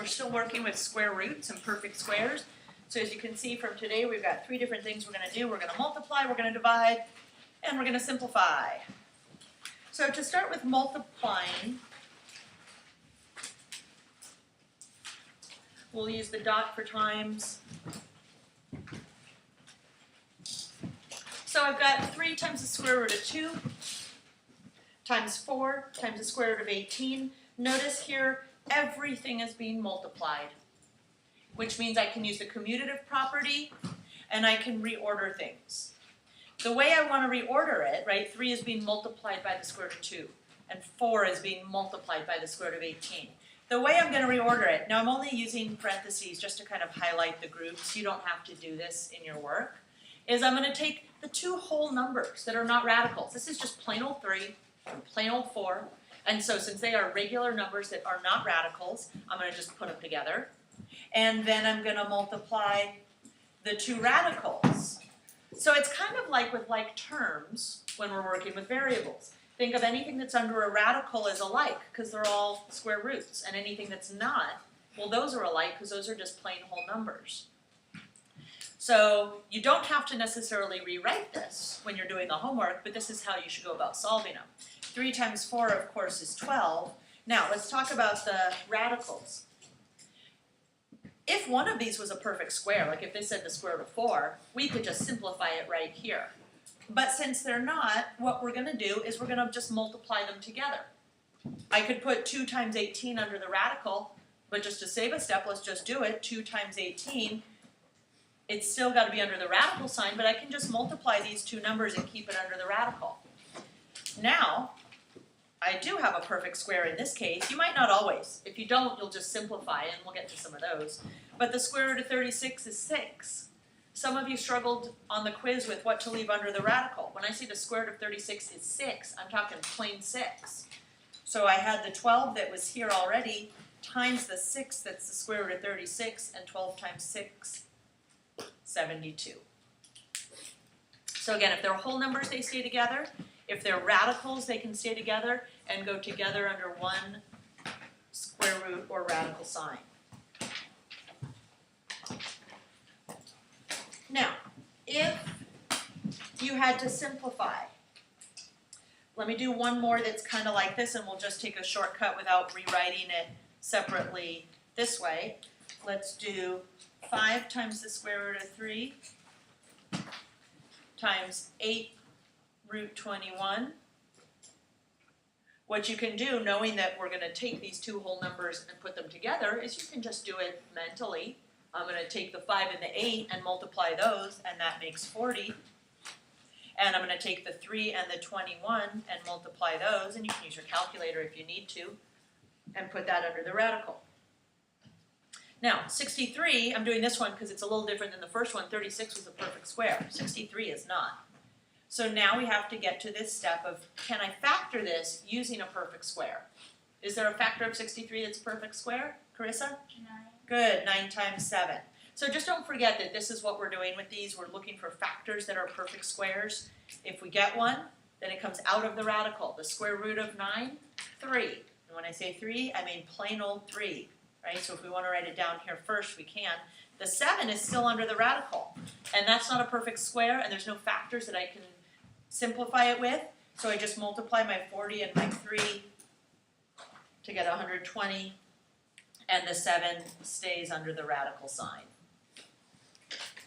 We're still working with square roots and perfect squares. So as you can see from today, we've got 3 different things we're going to do. We're going to multiply, we're going to divide, and we're going to simplify. So to start with multiplying, we'll use the dot for times. So I've got 3 times the square root of 2 times 4 times the square root of 18. Notice here, everything is being multiplied, which means I can use the commutative property and I can reorder things. The way I want to reorder it, right, 3 is being multiplied by the square root of 2, and 4 is being multiplied by the square root of 18. The way I'm going to reorder it, now I'm only using parentheses just to kind of highlight the groups, you don't have to do this in your work, is I'm going to take the 2 whole numbers that are not radicals. This is just plain old 3 and plain old 4, and so since they are regular numbers that are not radicals, I'm going to just put them together. And then I'm going to multiply the 2 radicals. So it's kind of like with like terms when we're working with variables. Think of anything that's under a radical as a like, because they're all square roots. And anything that's not, well, those are alike because those are just plain whole numbers. So you don't have to necessarily rewrite this when you're doing the homework, but this is how you should go about solving them. 3 times 4, of course, is 12. Now, let's talk about the radicals. If one of these was a perfect square, like if they said the square root of 4, we could just simplify it right here. But since they're not, what we're going to do is we're going to just multiply them together. I could put 2 times 18 under the radical, but just to save a step, let's just do it. 2 times 18, it's still got to be under the radical sign, but I can just multiply these 2 numbers and keep it under the radical. Now, I do have a perfect square in this case. You might not always. If you don't, you'll just simplify, and we'll get to some of those. But the square root of 36 is 6. Some of you struggled on the quiz with what to leave under the radical. When I say the square root of 36 is 6, I'm talking plain 6. So I had the 12 that was here already times the 6 that's the square root of 36, and 12 times 6, 72. So again, if they're whole numbers, they stay together. If they're radicals, they can stay together and go together under one square root or radical sign. Now, if you had to simplify, let me do one more that's kind of like this, and we'll just take a shortcut without rewriting it separately this way. Let's do 5 times the square root of 3 times 8 root 21. What you can do, knowing that we're going to take these 2 whole numbers and put them together, is you can just do it mentally. I'm going to take the 5 and the 8 and multiply those, and that makes 40. And I'm going to take the 3 and the 21 and multiply those, and you can use your calculator if you need to, and put that under the radical. Now, 63, I'm doing this one because it's a little different than the first one. 36 was a perfect square. 63 is not. So now we have to get to this step of, can I factor this using a perfect square? Is there a factor of 63 that's a perfect square? Carissa? 9. Good, 9 times 7. So just don't forget that this is what we're doing with these. We're looking for factors that are perfect squares. If we get one, then it comes out of the radical. The square root of 9, 3. And when I say 3, I mean plain old 3, right? So if we want to write it down here first, we can. The 7 is still under the radical, and that's not a perfect square, and there's no factors that I can simplify it with, so I just multiply my 40 and my 3 to get 120, and the 7 stays under the radical sign.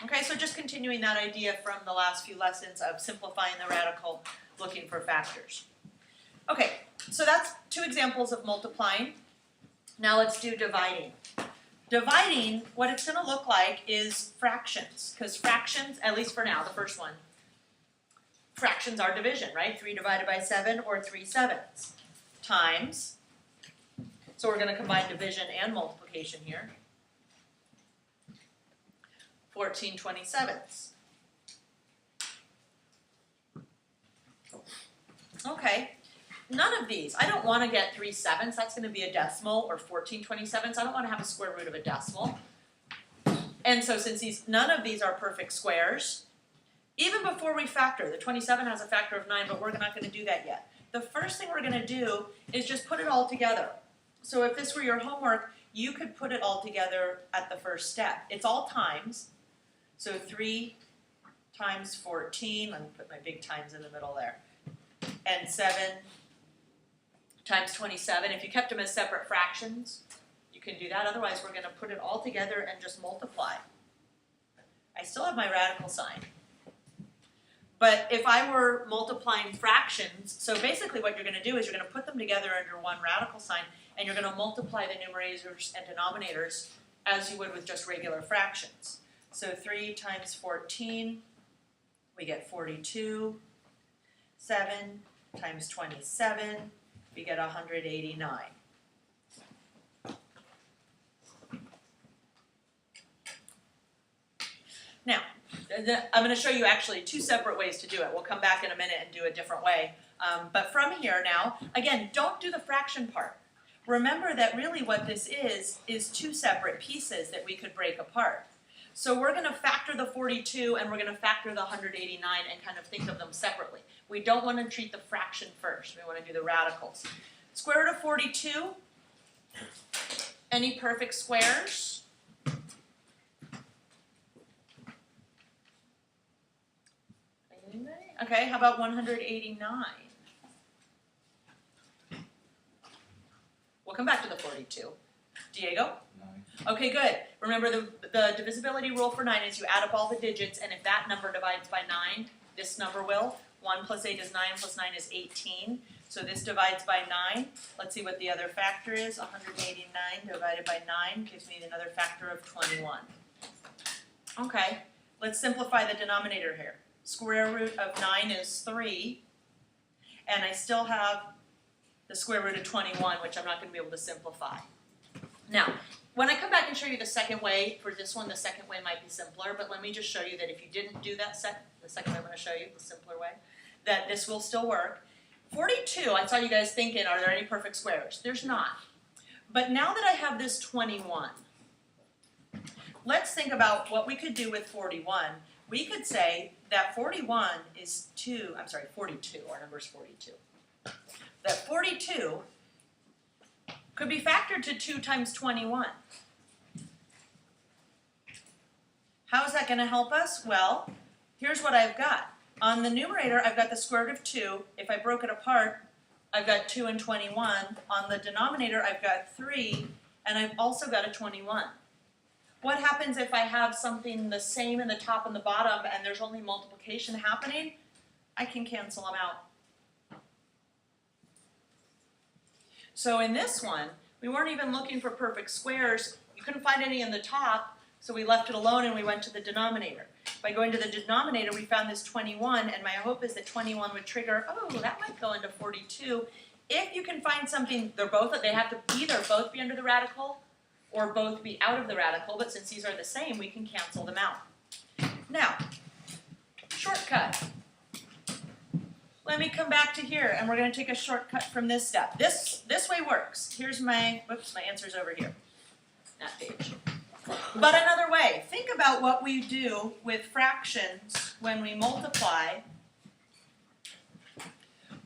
Okay, so just continuing that idea from the last few lessons of simplifying the radical, looking for factors. Okay, so that's 2 examples of multiplying. Now let's do dividing. Dividing, what it's going to look like is fractions, because fractions, at least for now, the first one, fractions are division, right? 3 divided by 7, or 3/7, times, so we're going to combine division and multiplication here, 14 27. Okay, none of these, I don't want to get 3/7, that's going to be a decimal, or 14 27. I don't want to have a square root of a decimal. And so since none of these are perfect squares, even before we factor, the 27 has a factor of 9, but we're not going to do that yet. The first thing we're going to do is just put it all together. So if this were your homework, you could put it all together at the first step. It's all times, so 3 times 14, let me put my big times in the middle there, and 7 times 27. If you kept them as separate fractions, you can do that. Otherwise, we're going to put it all together and just multiply. I still have my radical sign. But if I were multiplying fractions, so basically what you're going to do is you're going to put them together under one radical sign, and you're going to multiply the numerators and denominators as you would with just regular fractions. So 3 times 14, we get 42. 7 times 27, we get 189. Now, I'm going to show you actually 2 separate ways to do it. We'll come back in a minute and do a different way. But from here now, again, don't do the fraction part. Remember that really what this is 2 separate pieces that we could break apart. So we're going to factor the 42 and we're going to factor the 189 and kind of think of them separately. We don't want to treat the fraction first. We want to do the radicals. Square root of 42, any perfect squares? Okay, how about 189? We'll come back to the 42. Diego? 9. Okay, good. Remember the divisibility rule for 9 is you add up all the digits, and if that number divides by 9, this number will. 1 plus 8 is 9, plus 9 is 18. So this divides by 9. Let's see what the other factor is. 189 divided by 9 gives me another factor of 21. Okay, let's simplify the denominator here. Square root of 9 is 3, and I still have the square root of 21, which I'm not going to be able to simplify. Now, when I come back and show you the second way, for this one, the second way might be simpler, but let me just show you that if you didn't do that the second way I'm going to show you, the simpler way, that this will still work. 42, I saw you guys thinking, are there any perfect squares? There's not. But now that I have this 21, let's think about what we could do with 41. We could say that 41 is 42, our number is 42. That 42 could be factored to 2 times 21. How is that going to help us? Well, here's what I've got. On the numerator, I've got the square root of 2. If I broke it apart, I've got 2 and 21. On the denominator, I've got 3, and I've also got a 21. What happens if I have something the same in the top and the bottom and there's only multiplication happening? I can cancel them out. So in this one, we weren't even looking for perfect squares. You couldn't find any in the top, so we left it alone and we went to the denominator. By going to the denominator, we found this 21, and my hope is that 21 would trigger, oh, that might go into 42. If you can find something, they have to either both be under the radical or both be out of the radical, but since these are the same, we can cancel them out. Now, shortcut. Let me come back to here, and we're going to take a shortcut from this step. This way works. Here's my answer's over here, that page. But another way, think about what we do with fractions when we multiply.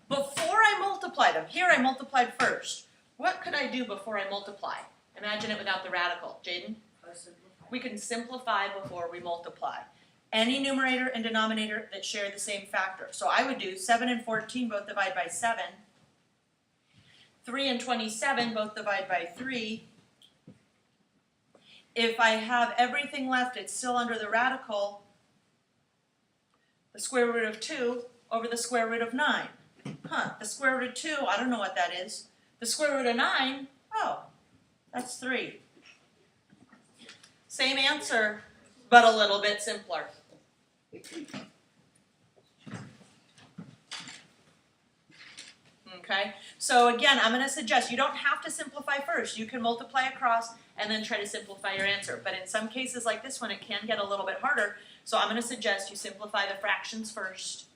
Before I multiply them, here I multiplied first. What could I do before I multiply? Imagine it without the radical. Jaden? We can simplify before we multiply. Any numerator and denominator that share the same factor. So I would do 7 and 14 both divide by 7. 3 and 27 both divide by 3. If I have everything left, it's still under the radical. The square root of 2 over the square root of 9. The square root of 2, I don't know what that is. The square root of 9, oh, that's 3. Same answer, but a little bit simpler. Okay, so again, I'm going to suggest you don't have to simplify first. You can multiply across and then try to simplify your answer. But in some cases like this one, it can get a little bit harder. So I'm going to suggest you simplify the fractions first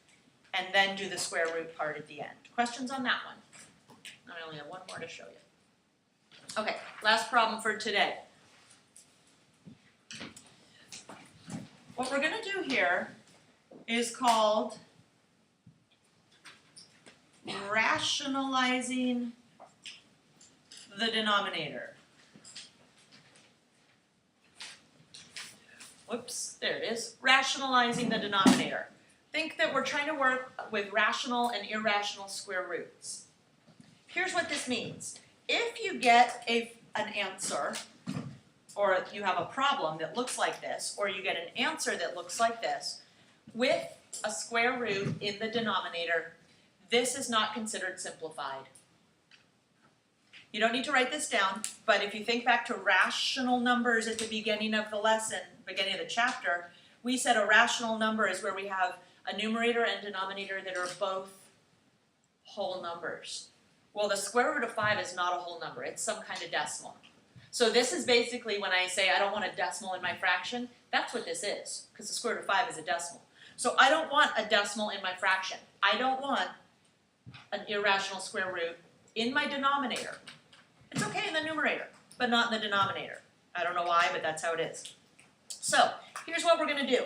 and then do the square root part at the end. Questions on that one? I only have one more to show you. Okay, last problem for today. What we're going to do here is called rationalizing the denominator. whoops, there it is, rationalizing the denominator. Think that we're trying to work with rational and irrational square roots. Here's what this means. If you get an answer, or you have a problem that looks like this, or you get an answer that looks like this, with a square root in the denominator, this is not considered simplified. You don't need to write this down, but if you think back to rational numbers at the beginning of the lesson, beginning of the chapter, we said a rational number is where we have a numerator and denominator that are both whole numbers. Well, the square root of 5 is not a whole number, it's some kind of decimal. So this is basically when I say I don't want a decimal in my fraction, that's what this is, because the square root of 5 is a decimal. So I don't want a decimal in my fraction. I don't want an irrational square root in my denominator. It's okay in the numerator, but not in the denominator. I don't know why, but that's how it is. So here's what we're going to do.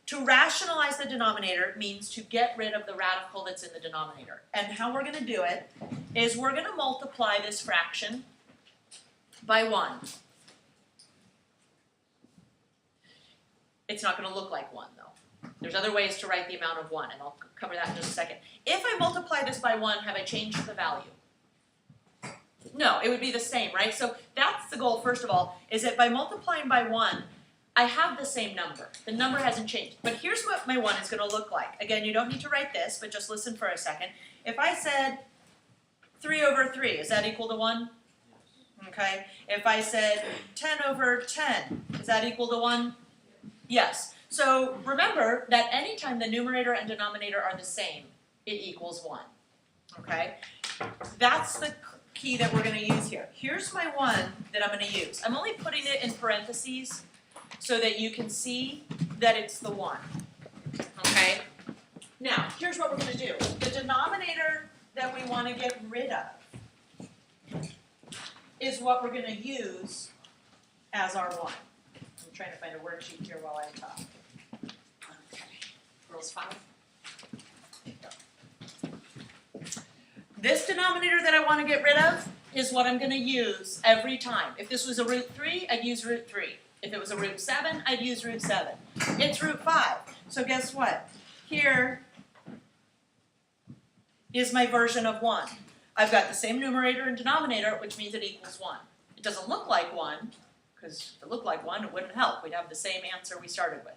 To rationalize the denominator means to get rid of the radical that's in the denominator. And how we're going to do it is we're going to multiply this fraction by 1. It's not going to look like 1, though. There's other ways to write the amount of 1, and I'll cover that in just a second. If I multiply this by 1, have I changed the value? No, it would be the same, right? So that's the goal, first of all, is that by multiplying by 1, I have the same number. The number hasn't changed. But here's what my 1 is going to look like. Again, you don't need to write this, but just listen for a second. If I said 3 over 3, is that equal to 1? Okay. If I said 10 over 10, is that equal to 1? Yes. So remember that anytime the numerator and denominator are the same, it equals 1. Okay? That's the key that we're going to use here. Here's my 1 that I'm going to use. I'm only putting it in parentheses so that you can see that it's the 1. Okay? Now, here's what we're going to do. The denominator that we want to get rid of is what we're going to use as our 1. I'm trying to find a worksheet here while I talk. Okay. Rules 5. This denominator that I want to get rid of is what I'm going to use every time. If this was a root 3, I'd use root 3. If it was a root 7, I'd use root 7. It's root 5. So guess what? Here is my version of 1. I've got the same numerator and denominator, which means it equals 1. It doesn't look like 1, because if it looked like 1, it wouldn't help. We'd have the same answer we started with.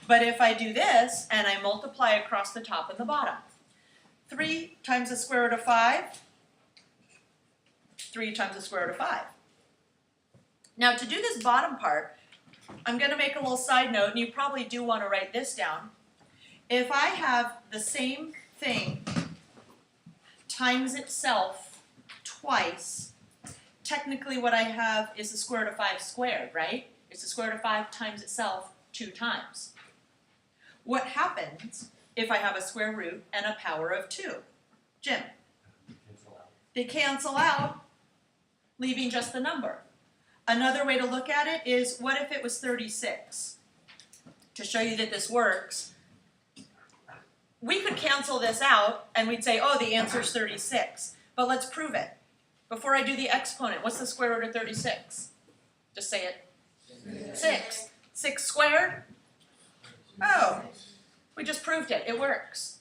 But if I do this, and I multiply across the top and the bottom, 3 times the square root of 5, 3 times the square root of 5. Now to do this bottom part, I'm going to make a little side note, and you probably do want to write this down. If I have the same thing times itself twice, technically what I have is the square root of 5 squared, right? It's the square root of 5 times itself 2 times. What happens if I have a square root and a power of 2? Jim? They cancel out, leaving just the number. Another way to look at it is, what if it was 36? To show you that this works, we could cancel this out and we'd say, oh, the answer is 36. But let's prove it. Before I do the exponent, what's the square root of 36? Just say it. 6. 6 squared? Oh, we just proved it. It works,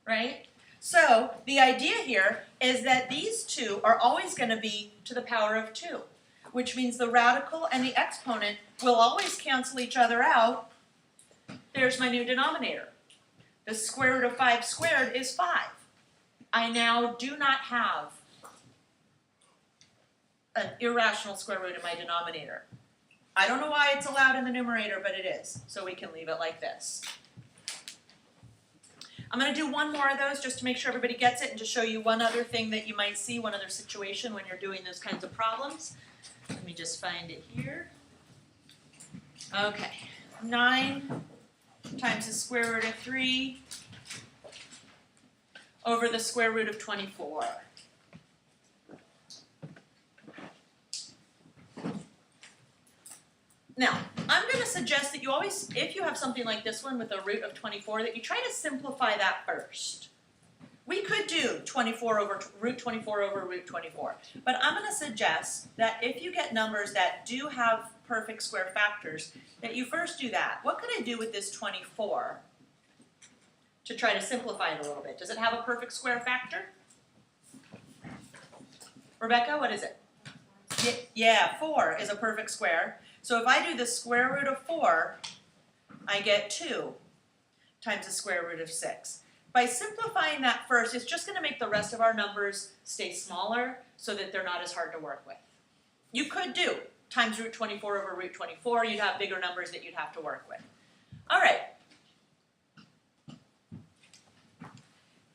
right? So the idea here is that these two are always going to be to the power of 2, which means the radical and the exponent will always cancel each other out. There's my new denominator. The square root of 5 squared is 5. I now do not have an irrational square root in my denominator. I don't know why it's allowed in the numerator, but it is. So we can leave it like this. I'm going to do one more of those just to make sure everybody gets it and to show you one other thing that you might see, one other situation when you're doing those kinds of problems. Let me just find it here. Okay, 9 times the square root of 3 over the square root of 24. Now, I'm going to suggest that you always, if you have something like this one with a root of 24, that you try to simplify that first. We could do 24 over root 24 over root 24, but I'm going to suggest that if you get numbers that do have perfect square factors, that you first do that. What could I do with this 24 to try to simplify it a little bit? Does it have a perfect square factor? Rebecca, what is it? Yeah, 4 is a perfect square. So if I do the square root of 4, I get 2 times the square root of 6. By simplifying that first, it's just going to make the rest of our numbers stay smaller so that they're not as hard to work with. You could do times root 24 over root 24. You'd have bigger numbers that you'd have to work with. All right.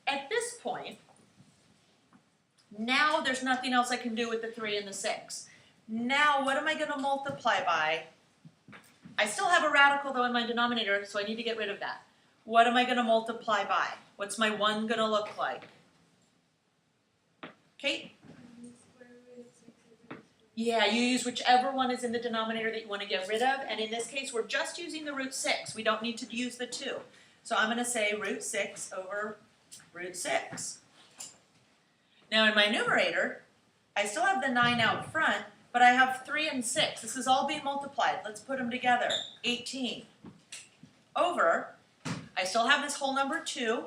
At this point, now there's nothing else I can do with the 3 and the 6. Now what am I going to multiply by? I still have a radical though in my denominator, so I need to get rid of that. What am I going to multiply by? What's my 1 going to look like? Kate? Yeah, you use whichever one is in the denominator that you want to get rid of, and in this case we're just using the root 6. We don't need to use the 2. So I'm going to say root 6 over root 6. Now in my numerator, I still have the 9 out front, but I have 3 and 6. This is all being multiplied. Let's put them together. 18 over, I still have this whole number 2.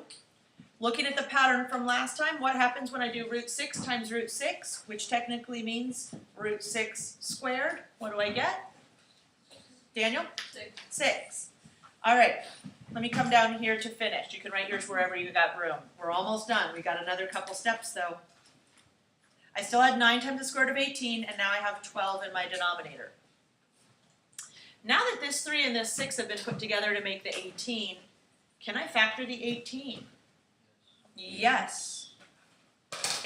Looking at the pattern from last time, what happens when I do root 6 times root 6, which technically means root 6 squared? What do I get? Daniel? 6. All right, let me come down here to finish. You can write yours wherever you got room. We're almost done. We got another couple steps though. I still had 9 times the square root of 18, and now I have 12 in my denominator. Now that this 3 and this 6 have been put together to make the 18, can I factor the 18? Yes.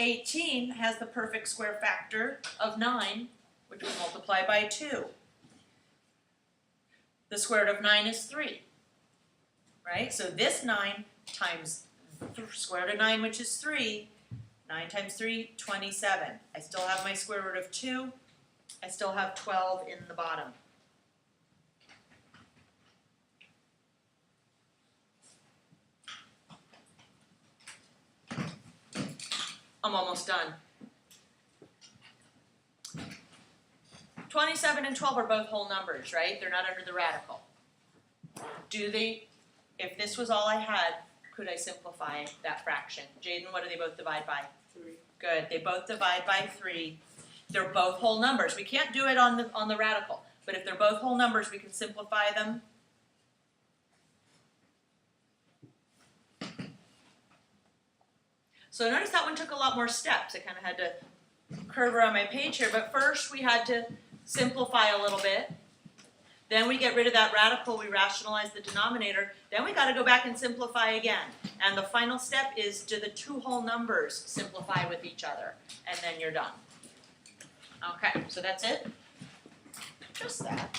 18 has the perfect square factor of 9, which we multiply by 2. The square root of 9 is 3, right? So this 9 times the square root of 9, which is 3, 9 times 3, 27. I still have my square root of 2. I still have 12 in the bottom. I'm almost done. 27 and 12 are both whole numbers, right? They're not under the radical. Do they, if this was all I had, could I simplify that fraction? Jaden, what do they both divide by? 3. Good, they both divide by 3. They're both whole numbers. We can't do it on the radical, but if they're both whole numbers, we can simplify them. So notice that one took a lot more steps. I kind of had to curve around my page here, but first we had to simplify a little bit. Then we get rid of that radical, we rationalize the denominator. Then we got to go back and simplify again. And the final step is, do the 2 whole numbers simplify with each other? And then you're done. Okay, so that's it. Just that.